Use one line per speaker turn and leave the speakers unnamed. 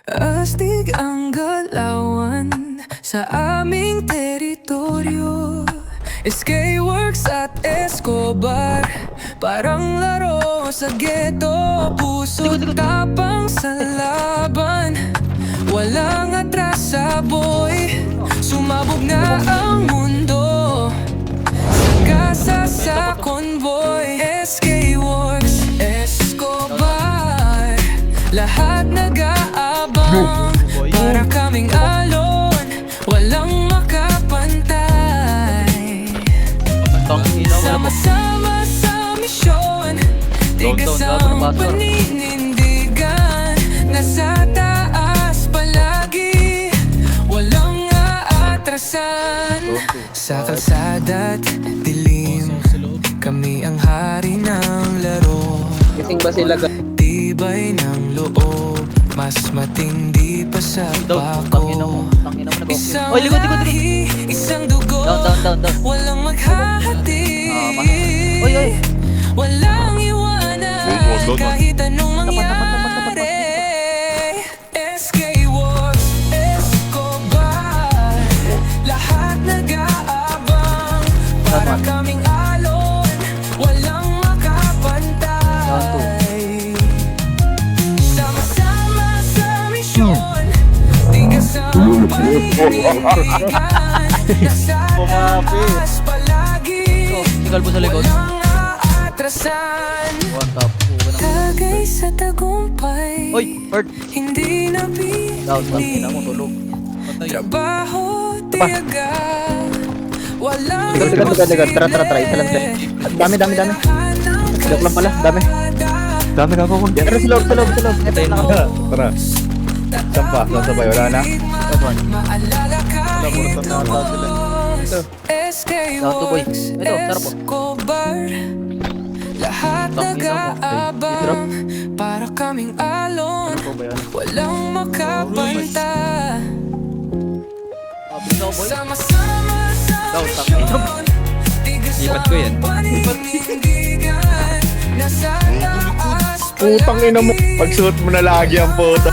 Astig ang galawan sa aming teritoryo. SK-Works at Escobar, parang laro sa ghetto. Puso tapang sa laban, walang atras sa boy. Sumabog na ang mundo, sagasa sa convoy. SK-Works, Escobar, lahat nag-aabang, para kaming alon, walang makapantay. Sama-sama sa misyon, tigas ang paninindigan. Nasa taas palagi, walang aatrasan. Sa kalsada't dilim, kami ang hari ng laro.
Gising ba sila?
Tibay ng loob, mas matindi pa sa pako. Isang lahi, isang dugo, walang maghahati. Walang iwanan kahit anong mangyari. SK-Works, Escobar, lahat nag-aabang, para kaming alon, walang makapantay. Sama-sama sa misyon, tigas ang paninindigan. Nasa taas palagi, walang aatrasan. Tagay sa tagumpay, hindi na pinili. Trabaho, tiyaga, walang
Tara, isa lang sila. Dami. Joke lang pala, dami.
Dami na ako.
Tara, sa loob.
Tara. Sampa, sasabay, wala na.
maalala kahit SK-Works, Escobar, lahat nag-aabang, para kaming alon, walang makapanta. Sama-sama sa misyon, tigas ang paninindigan. Nasa taas
Putang ina mo. Pagsuot mo na lagi ang puto.